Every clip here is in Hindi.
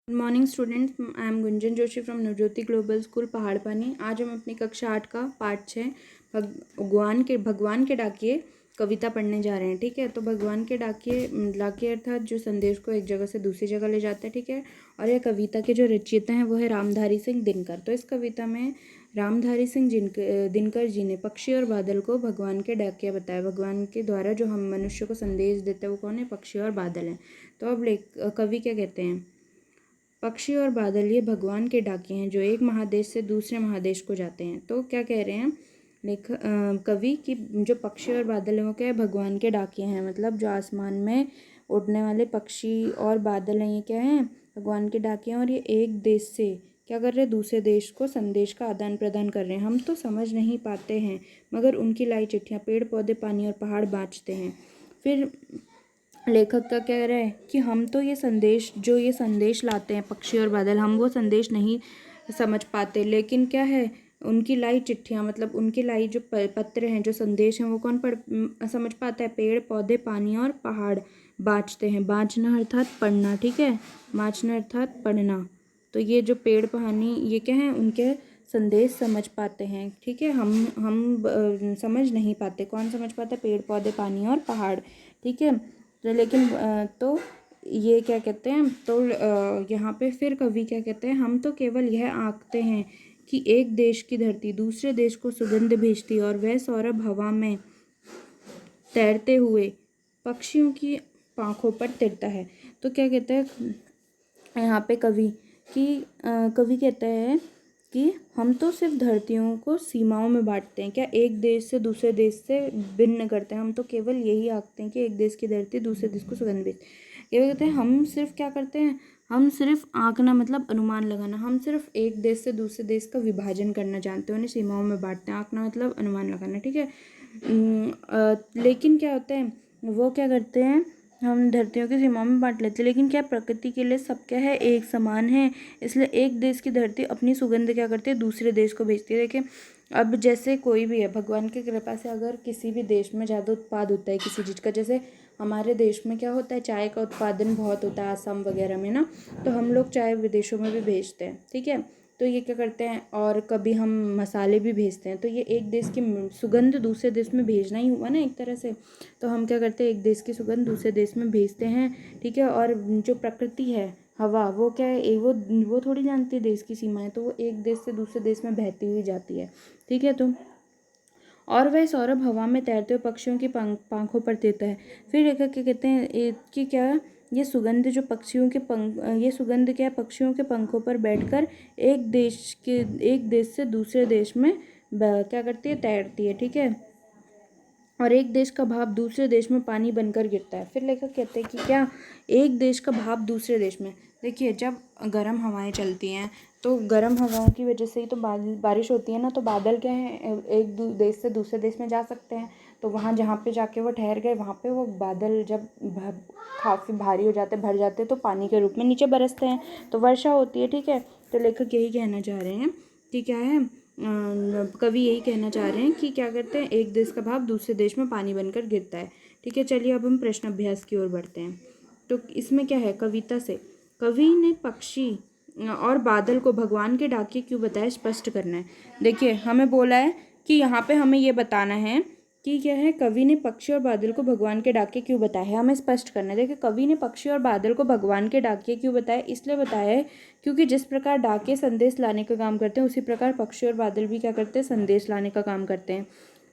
Good morning students, I am Gunjan Joshi from Navjyoti global school Paharpani. आज हम अपनी कक्षा 8 का पाठ 6 भगवान के डाकिए कविता पढ़ने जा रहे हैं। ठीक है, तो भगवान के डाकिए अर्थात जो संदेश को एक जगह से दूसरी जगह ले जाते हैं। ठीक है, और यह कविता के जो रचयिता हैं वो है रामधारी सिंह दिनकर। तो इस कविता में रामधारी सिंह दिनकर जी ने पक्षी और बादल को भगवान के डाकिया बताया। भगवान के द्वारा जो हम मनुष्य को संदेश देते हैं वो कौन है? पक्षी और बादल हैं। तो अब कवि क्या कहते हैं? पक्षी और बादल ये भगवान के डाकिए हैं जो एक महादेश से दूसरे महादेश को जाते हैं। तो क्या कह रहे हैं कवि कि जो पक्षी और बादल हैं वो क्या है? भगवान के डाकिए हैं। मतलब जो आसमान में उड़ने वाले पक्षी और बादल हैं ये क्या हैं? भगवान के डाकिए हैं। और ये एक देश से क्या कर रहे हैं? दूसरे देश को संदेश का आदान प्रदान कर रहे हैं। हम तो समझ नहीं पाते हैं मगर उनकी लाई चिट्ठियाँ पेड़ पौधे पानी और पहाड़ बाँचते हैं। फिर लेखक का कह रहा है कि हम तो ये संदेश लाते हैं पक्षी और बादल, हम वो संदेश नहीं समझ पाते, लेकिन क्या है उनकी लाई चिट्ठियाँ, मतलब उनकी लाई जो पत्र हैं, जो संदेश हैं वो कौन समझ पाता है? पेड़ पौधे पानी और पहाड़ बाँचते हैं। बाँचना अर्थात पढ़ना। ठीक है, बाँचना अर्थात पढ़ना। तो ये जो पेड़ पानी ये क्या है? उनके संदेश समझ पाते हैं। ठीक है, हम समझ नहीं पाते। कौन समझ पाता है? पेड़ पौधे पानी और पहाड़। ठीक है, तो लेकिन तो ये क्या कहते हैं? तो यहाँ पे फिर कवि क्या कहते हैं? हम तो केवल यह आंकते हैं कि एक देश की धरती दूसरे देश को सुगंध भेजती और वह सौरभ हवा में तैरते हुए पक्षियों की पांखों पर तिरता है। तो क्या कहता है यहाँ पे कवि कहता है कि हम तो सिर्फ धरतियों को सीमाओं में बांटते हैं, क्या एक देश से दूसरे देश से भिन्न करते हैं। हम तो केवल यही आंकते हैं कि एक देश की धरती दूसरे देश को सुगंध भेजती है। ये कहते हैं हम सिर्फ क्या करते हैं? हम सिर्फ आंकना मतलब अनुमान लगाना। हम सिर्फ एक देश से दूसरे देश का विभाजन करना जानते हैं, उन्हें सीमाओं में बांटते हैं। आंकना मतलब अनुमान लगाना। ठीक है, लेकिन क्या होता है? वो क्या करते हैं? हम धरतियों की सीमाओं में बांट लेते हैं, लेकिन क्या प्रकृति के लिए सब क्या है? एक समान है। इसलिए एक देश की धरती अपनी सुगंध क्या करती है? दूसरे देश को भेजती है। देखिए, अब जैसे कोई भी है, भगवान की कृपा से अगर किसी भी देश में ज़्यादा उत्पाद होता है किसी चीज़ का, जैसे हमारे देश में क्या होता है? चाय का उत्पादन बहुत होता है आसाम वगैरह में ना, तो हम लोग चाय विदेशों में भी भेजते हैं। ठीक है, तो ये क्या करते हैं? और कभी हम मसाले भी भेजते हैं। तो ये एक देश की सुगंध दूसरे देश में भेजना ही हुआ ना एक तरह से। तो हम क्या करते हैं? एक देश की सुगंध दूसरे देश में भेजते हैं। ठीक है, और जो प्रकृति है हवा, वो क्या है? वो थोड़ी जानती है देश की सीमाएं, तो वो एक देश से दूसरे देश में बहती हुई जाती है। ठीक है, तो और वह सौरभ हवा में तैरते हुए पक्षियों की पांखों पर देता है। फिर लेखक क्या कहते हैं कि क्या ये सुगंध जो पक्षियों के ये सुगंध क्या है? पक्षियों के पंखों पर बैठकर एक देश से दूसरे देश में क्या करती है? तैरती है। ठीक है, और एक देश का भाप दूसरे देश में पानी बनकर गिरता है। फिर लेखक कहते हैं कि क्या एक देश का भाप दूसरे देश में, देखिए जब गर्म हवाएं चलती हैं तो गर्म हवाओं की वजह से ही तो बारिश होती है ना। तो बादल क्या है? एक देश से दूसरे देश में जा सकते हैं। तो वहाँ जहाँ पे जाके वो ठहर गए, वहाँ पे वो बादल जब काफ़ी भारी हो जाते, भर जाते, तो पानी के रूप में नीचे बरसते हैं, तो वर्षा होती है। ठीक है, तो लेखक यही कहना चाह रहे हैं कि क्या है? कवि यही कहना चाह रहे हैं कि क्या करते हैं? एक देश का भाप दूसरे देश में पानी बनकर गिरता है। ठीक है, चलिए अब हम प्रश्न अभ्यास की ओर बढ़ते हैं। तो इसमें क्या है? कविता से कवि ने पक्षी और बादल को भगवान के डाकिए क्यों बताया, स्पष्ट करना है। देखिए, हमें बोला है कि यहाँ पे हमें ये बताना है कि क्या है? कवि ने पक्षी और बादल को भगवान के डाकिए क्यों बताया है, हमें स्पष्ट करना है। देखिए, कवि ने पक्षी और बादल को भगवान के डाकिए क्यों बताया? इसलिए बताया है क्योंकि जिस प्रकार डाकिए संदेश लाने का काम करते हैं, उसी प्रकार पक्षी और बादल भी क्या करते हैं? संदेश लाने का काम करते हैं।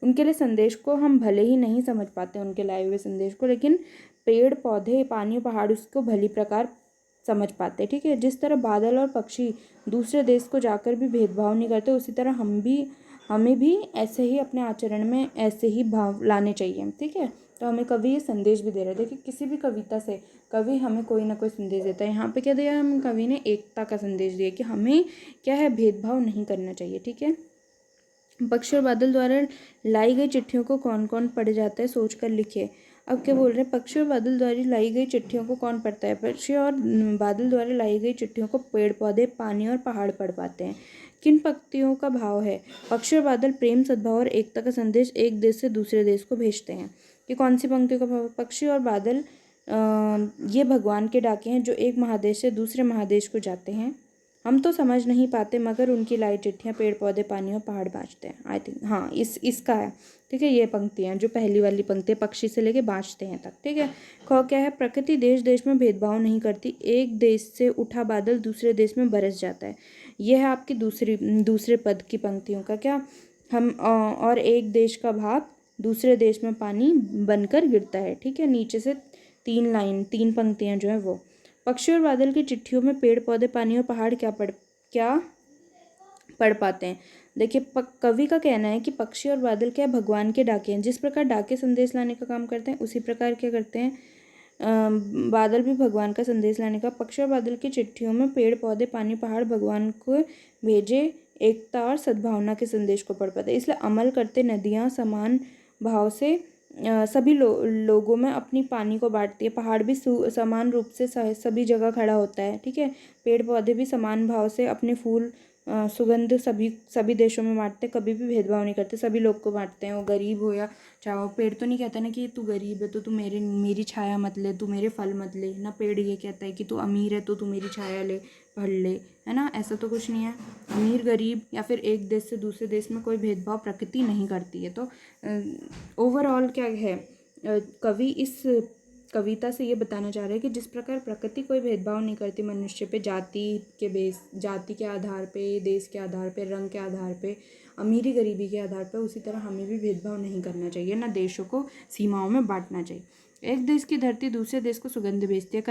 उनके लिए संदेश को हम भले ही नहीं समझ पाते, उनके लाए हुए संदेश को, लेकिन पेड़ पौधे पानी पहाड़ उसको भली प्रकार समझ पाते हैं। ठीक है, जिस तरह बादल और पक्षी दूसरे देश को जाकर भी भेदभाव नहीं करते, उसी तरह हमें भी ऐसे ही अपने आचरण में ऐसे ही भाव लाने चाहिए। ठीक है, तो हमें कवि ये संदेश भी दे रहा है। देखिए, किसी भी कविता से कवि हमें कोई ना कोई संदेश देता है। यहाँ पे क्या दिया? हम कवि ने एकता का संदेश दिया कि हमें क्या है? भेदभाव नहीं करना चाहिए। ठीक है, पक्षी और बादल द्वारा लाई गई चिट्ठियों को कौन कौन पढ़ जाता है, सोच कर लिखिए। अब क्या बोल रहे हैं? पक्षी और बादल द्वारा लाई गई चिट्ठियों को कौन पढ़ता है? पक्षी और बादल द्वारा लाई गई चिट्ठियों को पेड़ पौधे पानी और पहाड़ पढ़ पाते हैं। किन पंक्तियों का भाव है? पक्षी और बादल प्रेम सद्भाव और एकता का संदेश एक देश से दूसरे देश को भेजते हैं। ये कौन सी पंक्तियों का भाव है? पक्षी और बादल ये भगवान के डाके हैं जो एक महादेश से दूसरे महादेश को जाते हैं। हम तो समझ नहीं पाते मगर उनकी लाई चिट्ठियाँ पेड़ पौधे पानी और पहाड़ बाँचते हैं। आई थिंक हाँ इसका है। ठीक है, ये पंक्तियाँ जो पहली वाली पंक्ति पक्षी से लेके बाँचते हैं तक। ठीक है, ख क्या है, प्रकृति देश देश में भेदभाव नहीं करती, एक देश से उठा बादल दूसरे देश में बरस जाता है। यह है आपकी दूसरे पद की पंक्तियों का क्या, हम और एक देश का भाग दूसरे देश में पानी बनकर गिरता है। ठीक है, नीचे से तीन पंक्तियाँ जो है वो। पक्षी और बादल की चिट्ठियों में पेड़ पौधे पानी और पहाड़ क्या पढ़ पाते हैं। देखिए कवि का कहना है कि पक्षी और बादल क्या भगवान के डाके हैं। जिस प्रकार डाके संदेश लाने का काम करते हैं उसी प्रकार क्या करते हैं बादल भी भगवान का संदेश लाने का। पक्षी और बादल की चिट्ठियों में पेड़ पौधे पानी पहाड़ भगवान को भेजे एकता और सद्भावना के संदेश को पढ़ पाते हैं। इसलिए अमल करते नदियाँ समान भाव से सभी लोगों में अपनी पानी को बांटती है। पहाड़ भी समान रूप से सभी जगह खड़ा होता है। ठीक है, पेड़ पौधे भी समान भाव से अपने फूल सुगंध सभी देशों में बांटते, कभी भी भेदभाव नहीं करते, सभी लोग को बांटते हैं। वो गरीब हो या चाहे, पेड़ तो नहीं कहता ना कि तू गरीब है तो तू मेरी छाया मत ले, तू मेरे फल मत ले ना। पेड़ ये कहता है कि तू अमीर है तो तू मेरी छाया ले, फल ले, है ना। ऐसा तो कुछ नहीं है। अमीर गरीब या फिर एक देश से दूसरे देश में कोई भेदभाव प्रकृति नहीं करती है। तो ओवरऑल क्या है, कवि इस कविता से ये बताना चाह रहे हैं कि जिस प्रकार प्रकृति कोई भेदभाव नहीं करती मनुष्य पे, जाति के आधार पे, देश के आधार पे, रंग के आधार पे, अमीरी गरीबी के आधार पे, उसी तरह हमें भी भेदभाव नहीं करना चाहिए, ना देशों को सीमाओं में बांटना चाहिए। एक देश की धरती दूसरे देश को सुगंध भेजती है।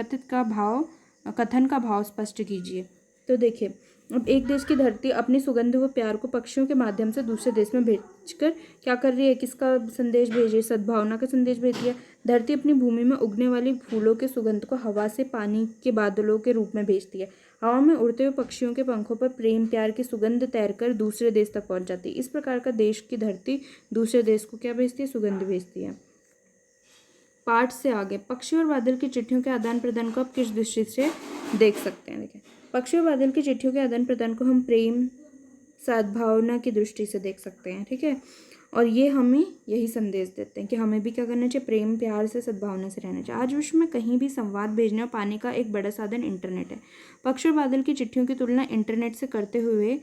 कथन का भाव स्पष्ट कीजिए। तो देखिए, अब एक देश की धरती अपनी सुगंध व प्यार को पक्षियों के माध्यम से दूसरे देश में भेजकर क्या कर रही है, किसका संदेश भेज रही है, सद्भावना का संदेश भेज रही है। धरती अपनी भूमि में उगने वाली फूलों के सुगंध को हवा से पानी के बादलों के रूप में भेजती है। हवा में उड़ते हुए पक्षियों के पंखों पर प्रेम प्यार की सुगंध तैरकर दूसरे देश तक पहुंच जाती है। इस प्रकार का देश की धरती दूसरे देश को क्या भेजती है, सुगंध भेजती है। पाठ से आगे, पक्षी और बादल की चिट्ठियों के आदान प्रदान को आप किस दृष्टि से देख सकते हैं। देखिए, पक्षी और बादल की चिट्ठियों के आदान प्रदान को हम प्रेम सद्भावना की दृष्टि से देख सकते हैं। ठीक है, और ये हमें यही संदेश देते हैं कि हमें भी क्या करना चाहिए, प्रेम प्यार से सद्भावना से रहना चाहिए। आज विश्व में कहीं भी संवाद भेजने और पाने का एक बड़ा साधन इंटरनेट है। पक्षी और बादल की चिट्ठियों की तुलना इंटरनेट से करते हुए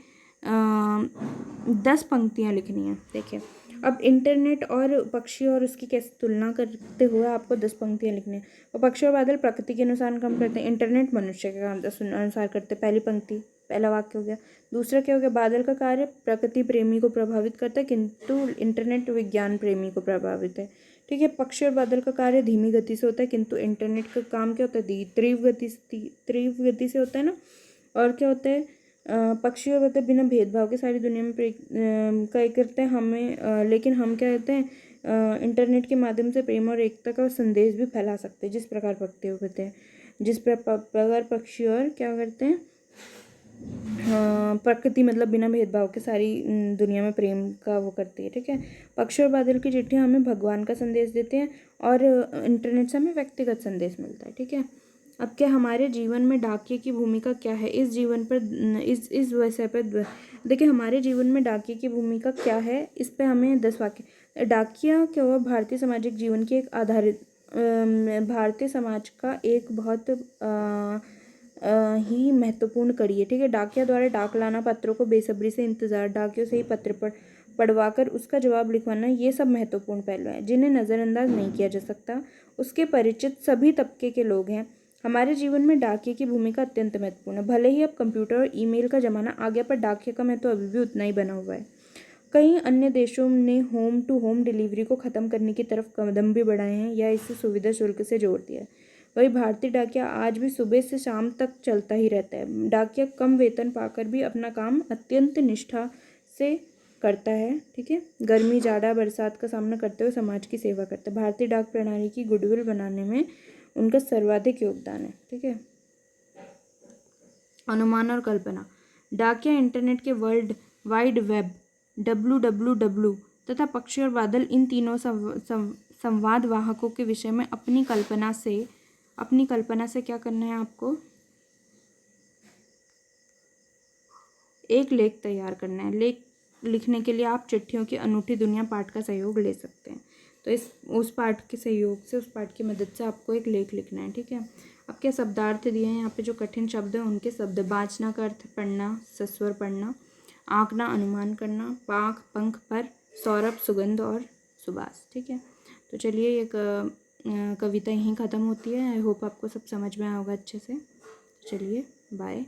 10 पंक्तियाँ लिखनी है। देखिए, अब इंटरनेट और पक्षी और उसकी कैसे तुलना करते हुए आपको 10 पंक्तियाँ लिखनी है। और पक्षी और बादल प्रकृति के अनुसार काम करते हैं, इंटरनेट मनुष्य के अनुसार करते हैं। पहली पंक्ति, पहला वाक्य हो गया। दूसरा क्या हो गया, बादल का कार्य प्रकृति प्रेमी को प्रभावित करता है किंतु इंटरनेट विज्ञान प्रेमी को प्रभावित है। ठीक है, पक्षी और बादल का कार्य धीमी गति से होता है किंतु इंटरनेट का काम क्या होता है, तीव्र गति से होता है ना। और क्या होता है, पक्षी और बादल बिना भेदभाव के सारी दुनिया में क्या करते हैं हमें, लेकिन हम क्या कहते हैं इंटरनेट के माध्यम से प्रेम और एकता का संदेश भी फैला सकते हैं। जिस प्रकार होते हैं, जिस प्रकार पक्षी और क्या करते हैं, प्रकृति मतलब बिना भेदभाव के सारी दुनिया में प्रेम का वो करती है। ठीक है, पक्षी और बादल की चिट्ठियाँ हमें भगवान का संदेश देते हैं और इंटरनेट से हमें व्यक्तिगत संदेश मिलता है। ठीक है, अब क्या हमारे जीवन में डाकिये की भूमिका क्या है, इस जीवन पर इस विषय पर देखिए, हमारे जीवन में डाकिये की भूमिका क्या है, इस पे हमें 10 वाक्य। डाकिया क्या हुआ, भारतीय सामाजिक जीवन की एक आधारित भारतीय समाज का एक बहुत ही महत्वपूर्ण कड़ी है। ठीक है, डाकिया द्वारा डाक लाना, पत्रों को बेसब्री से इंतजार, डाकियों से ही पत्र पढ़वाकर उसका जवाब लिखवाना, ये सब महत्वपूर्ण पहलू हैं जिन्हें नज़रअंदाज नहीं किया जा सकता। उसके परिचित सभी तबके के लोग हैं। हमारे जीवन में डाकिये की भूमिका अत्यंत महत्वपूर्ण है। भले ही अब कंप्यूटर और ईमेल का जमाना आ गया, पर डाकिया का महत्व अभी भी उतना ही बना हुआ है। कई अन्य देशों ने होम टू होम डिलीवरी को ख़त्म करने की तरफ कदम भी बढ़ाए हैं या इसे सुविधा शुल्क से जोड़ दिया है। वही भारतीय डाकिया आज भी सुबह से शाम तक चलता ही रहता है। डाकिया कम वेतन पाकर भी अपना काम अत्यंत निष्ठा से करता है। ठीक है, गर्मी जाड़ा बरसात का सामना करते हुए समाज की सेवा करता है। भारतीय डाक प्रणाली की गुडविल बनाने में उनका सर्वाधिक योगदान है। ठीक है, अनुमान और कल्पना, डाकिया इंटरनेट के वर्ल्ड वाइड वेब WWW तथा पक्षी और बादल, इन तीनों संवाद वाहकों के विषय में अपनी कल्पना से क्या करना है, आपको एक लेख तैयार करना है। लेख लिखने के लिए आप चिट्ठियों की अनूठी दुनिया पाठ का सहयोग ले सकते हैं। तो इस उस पाठ के सहयोग से, उस पाठ की मदद से आपको एक लेख लिखना है, ठीक है। अब क्या शब्दार्थ दिए हैं यहाँ पे, जो कठिन शब्द हैं उनके शब्द। बाँचना का अर्थ पढ़ना, सस्वर पढ़ना। आँकना अनुमान करना। पाख पंख पर, सौरभ सुगंध और सुबास, ठीक है। तो चलिए ये कविता यहीं ख़त्म होती है। आई होप आपको सब समझ में आया होगा अच्छे से। चलिए बाय।